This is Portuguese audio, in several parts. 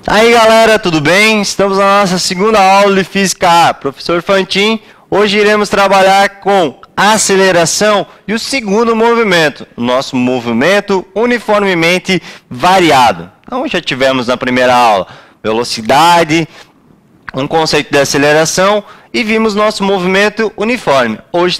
Aí galera, tudo bem? Estamos na nossa segunda aula de Física A. Professor Fantin, hoje iremos trabalhar com aceleração e o segundo movimento, o nosso movimento uniformemente variado. Então já tivemos na primeira aula velocidade, um conceito de aceleração e vimos nosso movimento uniforme. Hoje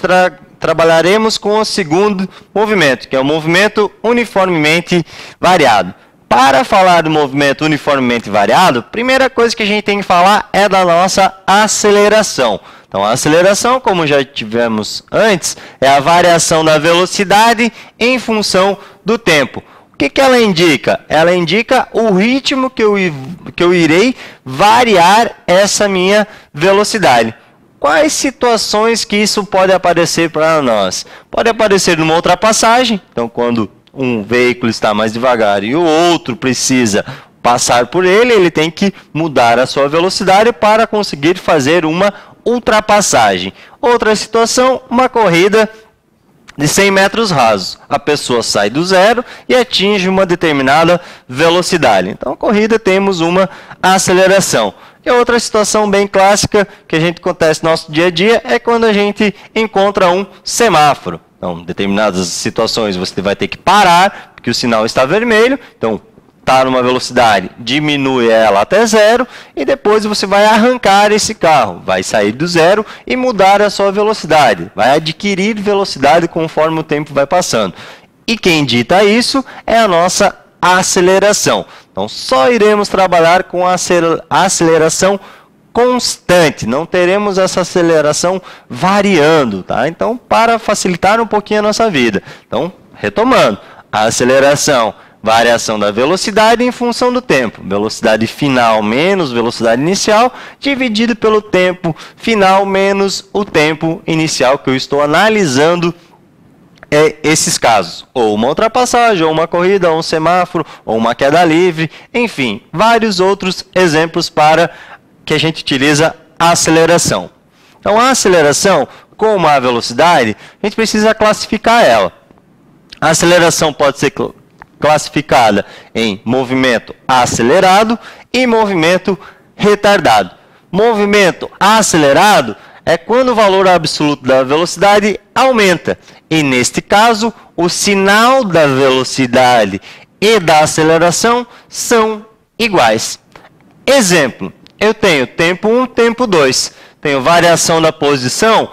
trabalharemos com o segundo movimento, que é o movimento uniformemente variado. Para falar do movimento uniformemente variado, a primeira coisa que a gente tem que falar é da nossa aceleração. Então, a aceleração, como já tivemos antes, é a variação da velocidade em função do tempo. O que ela indica? Ela indica o ritmo que eu irei variar essa minha velocidade. Quais situações que isso pode aparecer para nós? Pode aparecer numa ultrapassagem, então quando um veículo está mais devagar e o outro precisa passar por ele, ele tem que mudar a sua velocidade para conseguir fazer uma ultrapassagem. Outra situação, uma corrida de 100 metros rasos. A pessoa sai do zero e atinge uma determinada velocidade. Então, a corrida temos uma aceleração. E outra situação bem clássica que a gente acontece no nosso dia a dia é quando a gente encontra um semáforo. Então, em determinadas situações você vai ter que parar, porque o sinal está vermelho. Então, está numa velocidade, diminui ela até zero e depois você vai arrancar esse carro. Vai sair do zero e mudar a sua velocidade. Vai adquirir velocidade conforme o tempo vai passando. E quem dita isso é a nossa aceleração. Então, só iremos trabalhar com a aceleração constante, não teremos essa aceleração variando, tá? Então, para facilitar um pouquinho a nossa vida. Então, retomando, a aceleração, variação da velocidade em função do tempo. Velocidade final menos velocidade inicial, dividido pelo tempo final menos o tempo inicial que eu estou analisando esses casos. Ou uma ultrapassagem, ou uma corrida, ou um semáforo, ou uma queda livre, enfim, vários outros exemplos para que a gente utiliza a aceleração. Então, a aceleração, como a velocidade, a gente precisa classificar ela. A aceleração pode ser classificada em movimento acelerado e movimento retardado. Movimento acelerado é quando o valor absoluto da velocidade aumenta. E, neste caso, o sinal da velocidade e da aceleração são iguais. Exemplo. Eu tenho tempo 1, tempo 2. Tenho variação da posição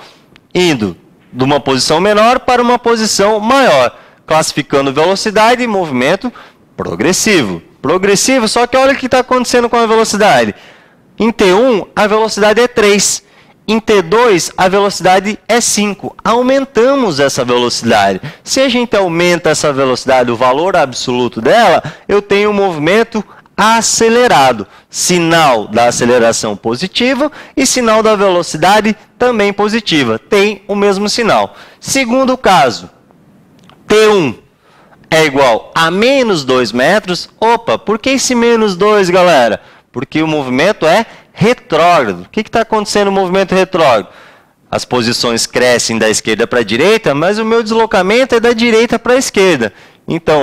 indo de uma posição menor para uma posição maior, classificando velocidade e movimento progressivo. Progressivo, só que olha o que está acontecendo com a velocidade. Em T1, a velocidade é 3. Em T2, a velocidade é 5. Aumentamos essa velocidade. Se a gente aumenta essa velocidade, o valor absoluto dela, eu tenho um movimento acelerado. Sinal da aceleração positiva e sinal da velocidade também positiva. Tem o mesmo sinal. Segundo caso, T1 é igual a menos 2 metros. Opa, por que esse menos 2, galera? Porque o movimento é retrógrado. O que está acontecendo no movimento retrógrado? As posições crescem da esquerda para a direita, mas o meu deslocamento é da direita para a esquerda. Então,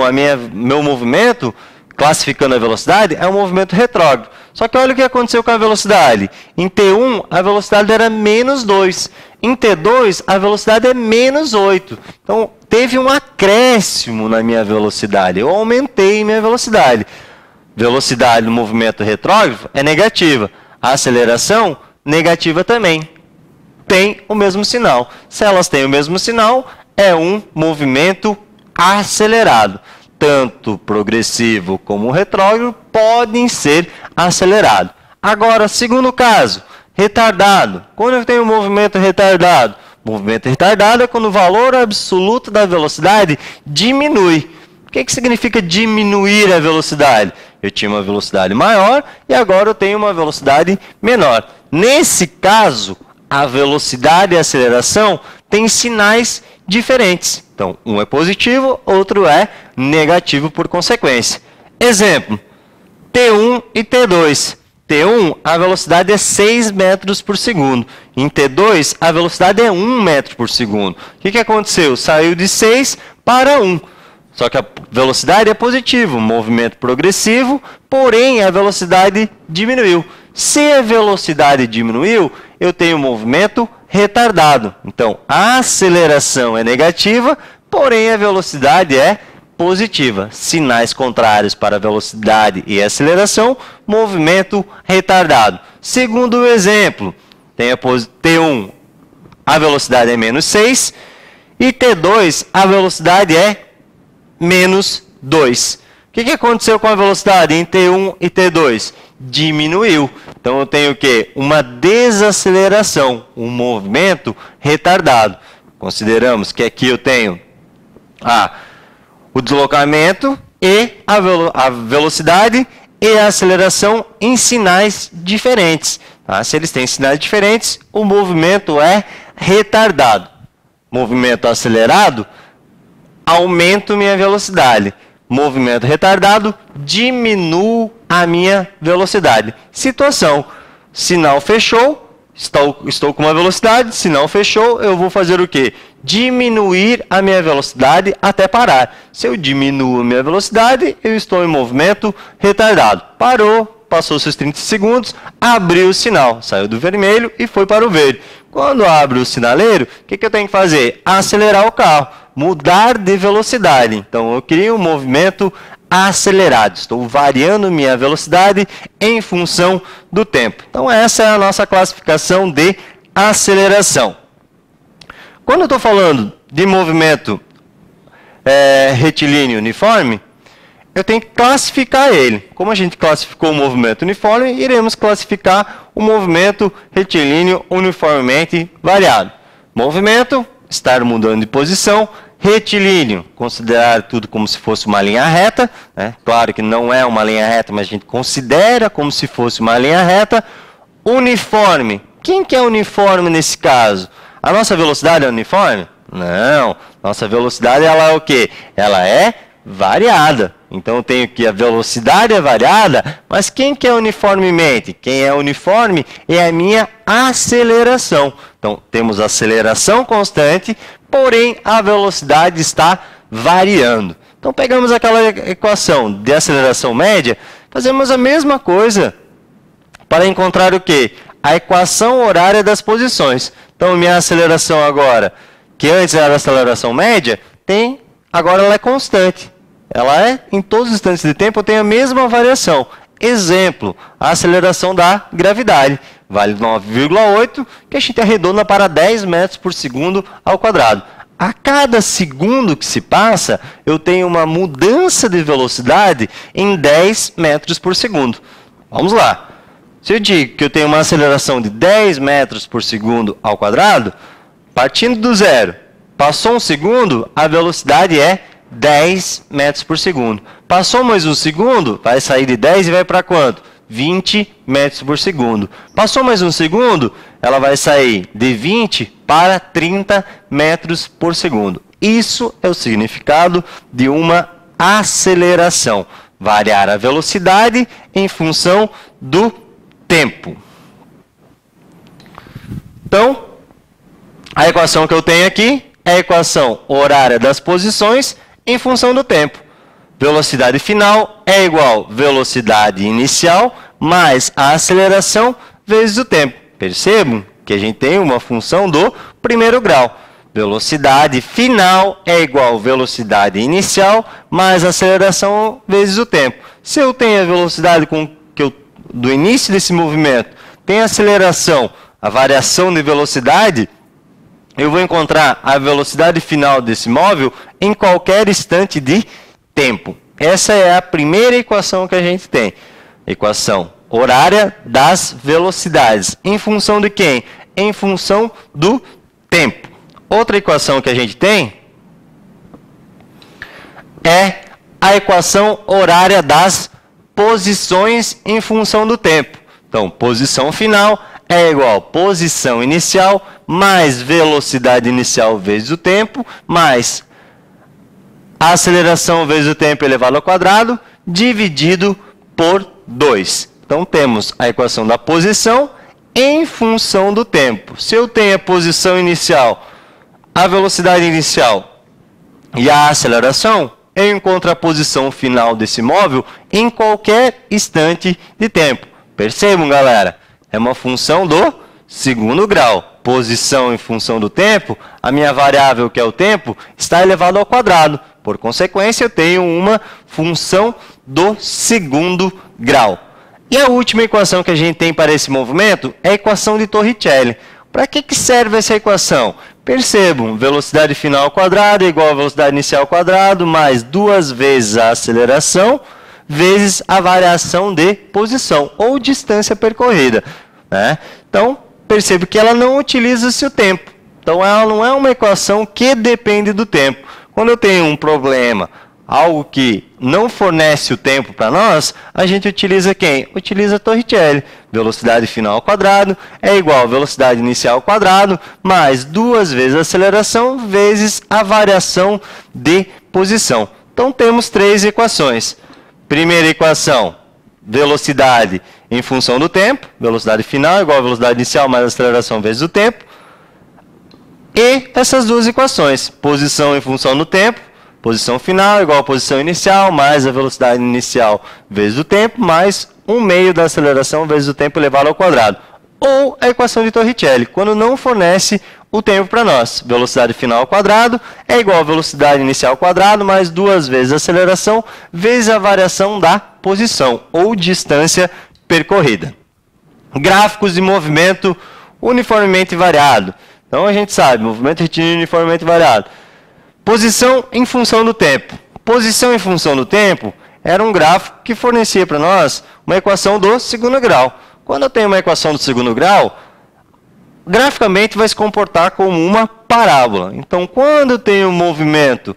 meu movimento, classificando a velocidade, é um movimento retrógrado. Só que olha o que aconteceu com a velocidade. Em T1, a velocidade era menos 2. Em T2, a velocidade é menos 8. Então, teve um acréscimo na minha velocidade. Eu aumentei minha velocidade. Velocidade no movimento retrógrado é negativa. A aceleração, negativa também. Tem o mesmo sinal. Se elas têm o mesmo sinal, é um movimento acelerado. Tanto progressivo como retrógrado podem ser acelerados. Agora, segundo caso, retardado. Quando eu tenho um movimento retardado? Movimento retardado é quando o valor absoluto da velocidade diminui. O que significa diminuir a velocidade? Eu tinha uma velocidade maior e agora eu tenho uma velocidade menor. Nesse caso, a velocidade e a aceleração têm sinais diferentes. Então, um é positivo, outro é negativo por consequência. Exemplo, T1 e T2. T1, a velocidade é 6 metros por segundo. Em T2, a velocidade é 1 metro por segundo. O que aconteceu? Saiu de 6 para 1. Só que a velocidade é positiva, um movimento progressivo, porém a velocidade diminuiu. Se a velocidade diminuiu, eu tenho um movimento retardado. Então, a aceleração é negativa, porém a velocidade é positiva. Sinais contrários para velocidade e aceleração, movimento retardado. Segundo o exemplo, tem a T1, a velocidade é menos 6, e T2, a velocidade é menos 2. O que aconteceu com a velocidade em T1 e T2? Diminuiu. Então eu tenho o quê? Uma desaceleração, um movimento retardado. Consideramos que aqui eu tenho o deslocamento e a velocidade e a aceleração em sinais diferentes. Tá? Se eles têm sinais diferentes, o movimento é retardado. Movimento acelerado, aumento minha velocidade. Movimento retardado, diminuo a minha velocidade. Situação, sinal fechou, estou com uma velocidade, sinal fechou, eu vou fazer o quê? Diminuir a minha velocidade até parar. Se eu diminuo a minha velocidade, eu estou em movimento retardado. Parou, passou seus 30 segundos, abriu o sinal, saiu do vermelho e foi para o verde. Quando abre o sinaleiro, o que eu tenho que fazer? Acelerar o carro, mudar de velocidade. Então, eu crio um movimento acelerado. Estou variando minha velocidade em função do tempo. Então, essa é a nossa classificação de aceleração. Quando eu estou falando de movimento retilíneo uniforme, eu tenho que classificar ele. Como a gente classificou o movimento uniforme, iremos classificar o movimento retilíneo uniformemente variado. Movimento, estar mudando de posição. Retilíneo, considerar tudo como se fosse uma linha reta. Né? Claro que não é uma linha reta, mas a gente considera como se fosse uma linha reta. Uniforme. Quem que é uniforme nesse caso? A nossa velocidade é uniforme? Não. Nossa velocidade ela é o quê? Ela é variada. Então eu tenho que a velocidade é variada, mas quem que é uniformemente? Quem é uniforme é a minha aceleração. Então temos aceleração constante, porém a velocidade está variando. Então pegamos aquela equação de aceleração média, fazemos a mesma coisa para encontrar o quê? A equação horária das posições. Então minha aceleração agora, que antes era a aceleração média, agora ela é constante. Ela é, em todos os instantes de tempo, eu tenho a mesma variação. Exemplo, a aceleração da gravidade. Vale 9,8, que a gente arredonda para 10 metros por segundo ao quadrado. A cada segundo que se passa, eu tenho uma mudança de velocidade em 10 metros por segundo. Vamos lá. Se eu digo que eu tenho uma aceleração de 10 metros por segundo ao quadrado, partindo do zero, passou um segundo, a velocidade é 10 metros por segundo. Passou mais um segundo, vai sair de 10 e vai para quanto? 20 metros por segundo. Passou mais um segundo, ela vai sair de 20 para 30 metros por segundo. Isso é o significado de uma aceleração. Variar a velocidade em função do tempo. Então, a equação que eu tenho aqui é a equação horária das posições em função do tempo. Velocidade final é igual a velocidade inicial mais a aceleração vezes o tempo. Percebam que a gente tem uma função do primeiro grau. Velocidade final é igual a velocidade inicial mais a aceleração vezes o tempo. Se eu tenho a velocidade do início desse movimento, tem a aceleração, a variação de velocidade, eu vou encontrar a velocidade final desse móvel em qualquer instante de tempo. Essa é a primeira equação que a gente tem. Equação horária das velocidades. Em função de quem? Em função do tempo. Outra equação que a gente tem é a equação horária das posições em função do tempo. Então, posição final é igual a posição inicial mais velocidade inicial vezes o tempo, mais a aceleração vezes o tempo elevado ao quadrado, dividido por 2. Então, temos a equação da posição em função do tempo. Se eu tenho a posição inicial, a velocidade inicial e a aceleração, eu encontro a posição final desse móvel em qualquer instante de tempo. Percebam, galera? É uma função do segundo grau. Posição em função do tempo, a minha variável, que é o tempo, está elevado ao quadrado. Por consequência, eu tenho uma função do segundo grau. E a última equação que a gente tem para esse movimento é a equação de Torricelli. Para que serve essa equação? Percebam, velocidade final ao quadrado é igual a velocidade inicial ao quadrado, mais 2 vezes a aceleração, vezes a variação de posição, ou distância percorrida, né? Então, percebo que ela não utiliza-se o tempo. Então, ela não é uma equação que depende do tempo. Quando eu tenho um problema, algo que não fornece o tempo para nós, a gente utiliza quem? Utiliza Torricelli. Velocidade final ao quadrado é igual a velocidade inicial ao quadrado, mais 2 vezes a aceleração, vezes a variação de posição. Então, temos 3 equações. Primeira equação, velocidade em função do tempo. Velocidade final é igual a velocidade inicial mais a aceleração vezes o tempo. E essas duas equações, posição em função do tempo. Posição final é igual a posição inicial, mais a velocidade inicial vezes o tempo, mais 1/2 da aceleração vezes o tempo elevado ao quadrado. Ou a equação de Torricelli, quando não fornece o tempo para nós. Velocidade final ao quadrado é igual a velocidade inicial ao quadrado, mais 2 vezes a aceleração, vezes a variação da posição, ou distância percorrida. Gráficos de movimento uniformemente variado. Então, a gente sabe, movimento retilíneo uniformemente variado. Posição em função do tempo. Posição em função do tempo era um gráfico que fornecia para nós uma equação do segundo grau. Quando eu tenho uma equação do segundo grau, graficamente vai se comportar como uma parábola. Então, quando eu tenho um movimento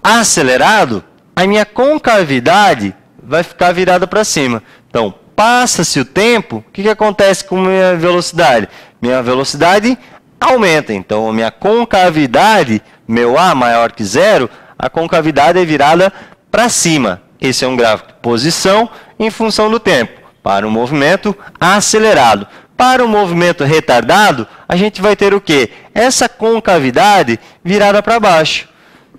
acelerado, a minha concavidade vai ficar virada para cima. Então, passa-se o tempo, o que acontece com a minha velocidade? Minha velocidade aumenta. Então, a minha concavidade, meu A maior que zero, a concavidade é virada para cima. Esse é um gráfico de posição em função do tempo, para um movimento acelerado. Para um movimento retardado, a gente vai ter o quê? Essa concavidade virada para baixo.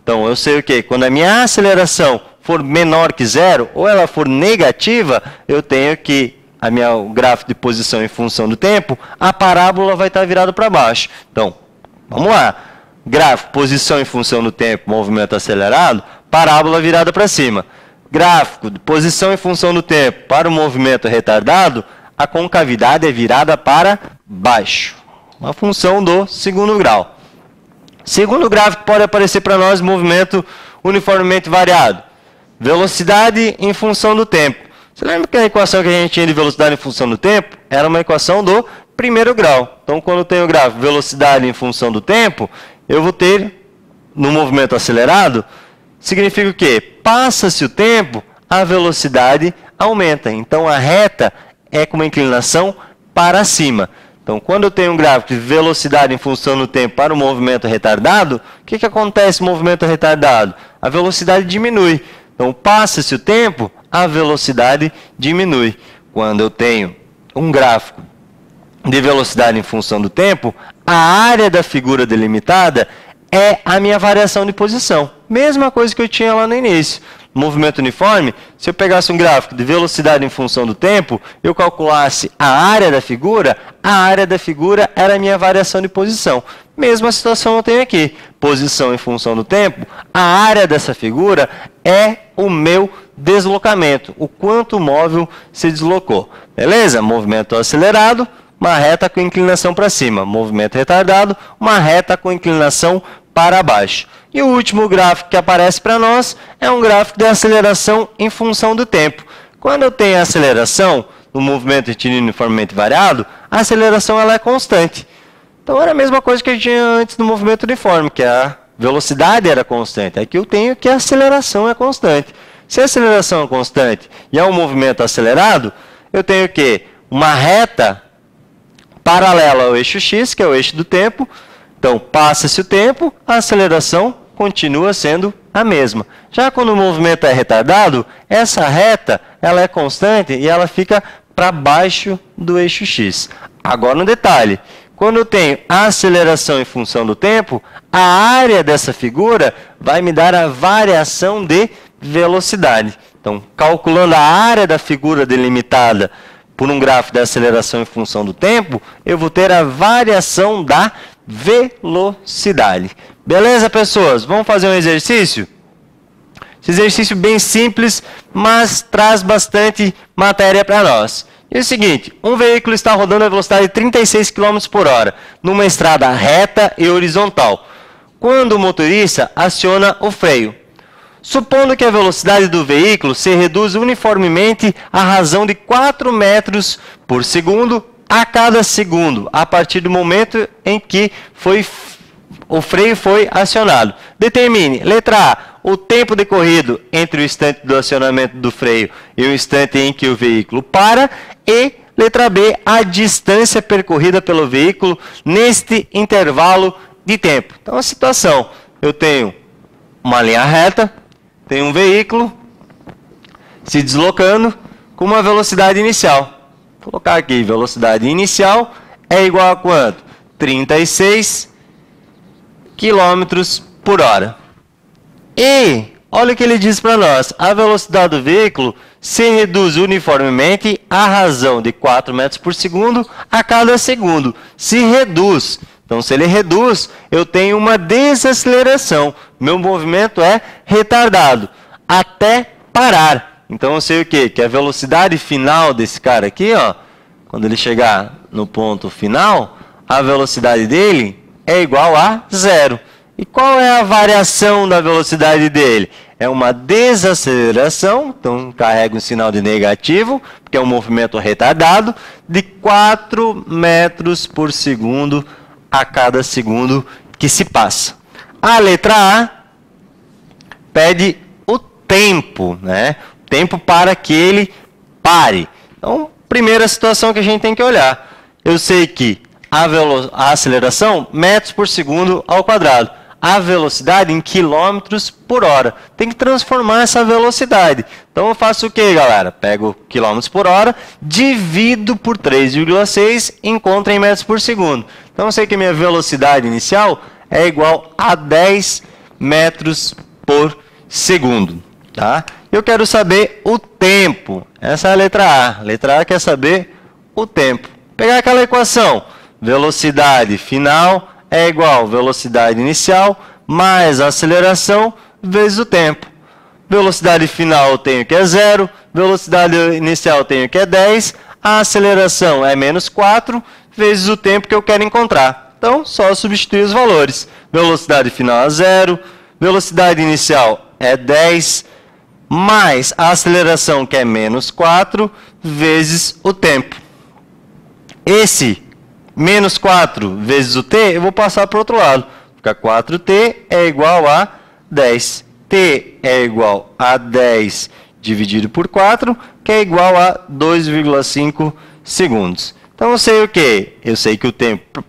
Então, eu sei o quê? Quando a minha aceleração for menor que zero, ou ela for negativa, eu tenho que o gráfico de posição em função do tempo, a parábola vai estar virada para baixo. Então, vamos lá. Gráfico, posição em função do tempo, movimento acelerado, parábola virada para cima. Gráfico de posição em função do tempo para o movimento retardado, a concavidade é virada para baixo. Uma função do segundo grau. Segundo gráfico pode aparecer para nós movimento uniformemente variado. Velocidade em função do tempo. Você lembra que a equação que a gente tinha de velocidade em função do tempo era uma equação do primeiro grau. Então, quando eu tenho o gráfico velocidade em função do tempo, eu vou ter, no movimento acelerado, significa o quê? Passa-se o tempo, a velocidade aumenta. Então, a reta é com uma inclinação para cima. Então, quando eu tenho um gráfico de velocidade em função do tempo para o movimento retardado, o que acontece no movimento retardado? A velocidade diminui. Então, passa-se o tempo, a velocidade diminui. Quando eu tenho um gráfico de velocidade em função do tempo, a área da figura delimitada é a minha variação de posição. Mesma coisa que eu tinha lá no início. Movimento uniforme, se eu pegasse um gráfico de velocidade em função do tempo, eu calculasse a área da figura era a minha variação de posição. Mesma situação eu tenho aqui. Posição em função do tempo, a área dessa figura é o meu deslocamento, o quanto o móvel se deslocou. Beleza? Movimento acelerado, uma reta com inclinação para cima. Movimento retardado, uma reta com inclinação para baixo. E o último gráfico que aparece para nós é um gráfico de aceleração em função do tempo. Quando eu tenho aceleração no movimento retilíneo uniformemente variado, a aceleração ela é constante. Então, era a mesma coisa que a gente tinha antes do movimento uniforme, que a velocidade era constante. Aqui eu tenho que a aceleração é constante. Se a aceleração é constante e é um movimento acelerado, eu tenho o quê? Uma reta paralela ao eixo x, que é o eixo do tempo. Então, passa-se o tempo, a aceleração continua sendo a mesma. Já quando o movimento é retardado, essa reta ela é constante e ela fica para baixo do eixo x. Agora um detalhe, quando eu tenho a aceleração em função do tempo, a área dessa figura vai me dar a variação de velocidade. Então, calculando a área da figura delimitada por um gráfico de aceleração em função do tempo, eu vou ter a variação da velocidade. Beleza, pessoas? Vamos fazer um exercício? Esse exercício bem simples, mas traz bastante matéria para nós. E é o seguinte, um veículo está rodando a velocidade de 36 km por hora, numa estrada reta e horizontal, quando o motorista aciona o freio. Supondo que a velocidade do veículo se reduz uniformemente à razão de 4 metros por segundo a cada segundo, a partir do momento em que o freio foi acionado. Determine, letra A, o tempo decorrido entre o instante do acionamento do freio e o instante em que o veículo para, e letra B, a distância percorrida pelo veículo neste intervalo de tempo. Então, a situação, eu tenho uma linha reta, tenho um veículo se deslocando com uma velocidade inicial. Vou colocar aqui, velocidade inicial é igual a quanto? 36 km por hora. E olha o que ele diz para nós, a velocidade do veículo se reduz uniformemente à razão de 4 metros por segundo a cada segundo. Se reduz. Então, se ele reduz, eu tenho uma desaceleração. Meu movimento é retardado até parar. Então, eu sei o quê? Que a velocidade final desse cara aqui, ó, quando ele chegar no ponto final, a velocidade dele é igual a zero. E qual é a variação da velocidade dele? É uma desaceleração, então carrega um sinal de negativo, porque é um movimento retardado, de 4 metros por segundo a cada segundo que se passa. A letra A pede o tempo, né? Tempo para que ele pare. Então, primeira situação que a gente tem que olhar. Eu sei que a aceleração, metros por segundo ao quadrado. A velocidade em quilômetros por hora. Tem que transformar essa velocidade. Então eu faço o que, galera? Pego quilômetros por hora, divido por 3,6 e encontro em metros por segundo. Então eu sei que a minha velocidade inicial é igual a 10 metros por segundo. Tá? Eu quero saber o tempo. Essa é a letra A. A letra A quer saber o tempo. Pegar aquela equação. Velocidade final é igual a velocidade inicial mais a aceleração vezes o tempo. Velocidade final eu tenho que é 0, velocidade inicial eu tenho que é 10, a aceleração é menos 4 vezes o tempo que eu quero encontrar. Então, só substituir os valores. Velocidade final é 0, velocidade inicial é 10, mais a aceleração que é menos 4 vezes o tempo. Esse menos 4 vezes o t, eu vou passar para o outro lado. Fica 4t é igual a 10. T é igual a 10 dividido por 4, que é igual a 2,5 segundos. Então, eu sei o quê? Eu sei que o tempo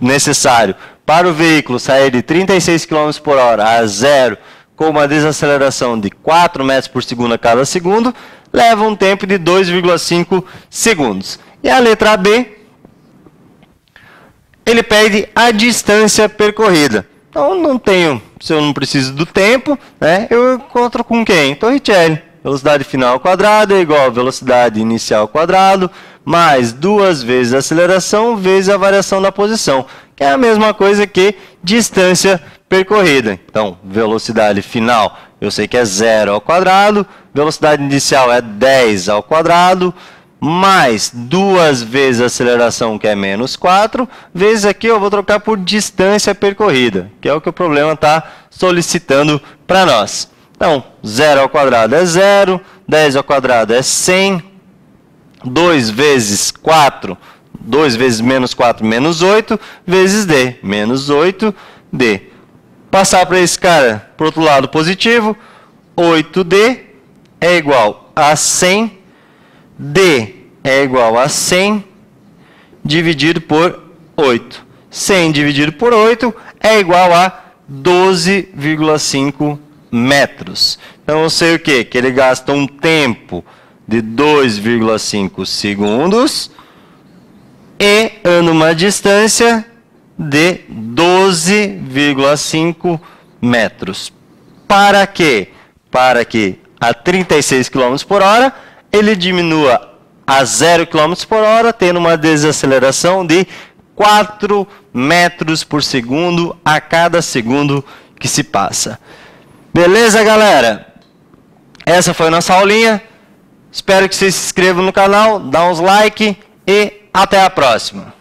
necessário para o veículo sair de 36 km por hora a 0, com uma desaceleração de 4 metros por segundo a cada segundo, leva um tempo de 2,5 segundos. E a letra B, ele pede a distância percorrida. Então, não tenho, se eu não preciso do tempo, né, eu encontro com quem? Torricelli. Velocidade final ao quadrado é igual a velocidade inicial ao quadrado, mais 2 vezes a aceleração, vezes a variação da posição, que é a mesma coisa que distância percorrida. Então, velocidade final, eu sei que é 0 ao quadrado, velocidade inicial é 10 ao quadrado, mais 2 vezes a aceleração, que é menos 4, vezes aqui eu vou trocar por distância percorrida, que é o que o problema está solicitando para nós. Então, 0 ao quadrado é 0, 10 ao quadrado é 100, 2 vezes 4, 2 vezes menos 4, menos 8, vezes d, menos 8d. Passar para esse cara, para o outro lado positivo, 8d é igual a 100, d é igual a 100 dividido por 8. 100 dividido por 8 é igual a 12,5 metros. Então, eu sei o quê? Que ele gasta um tempo de 2,5 segundos e anda uma distância de 12,5 metros. Para quê? Para que a 36 km por hora ele diminua a 0 km por hora, tendo uma desaceleração de 4 metros por segundo a cada segundo que se passa. Beleza, galera? Essa foi a nossa aulinha. Espero que vocês se inscrevam no canal, dá uns like e até a próxima.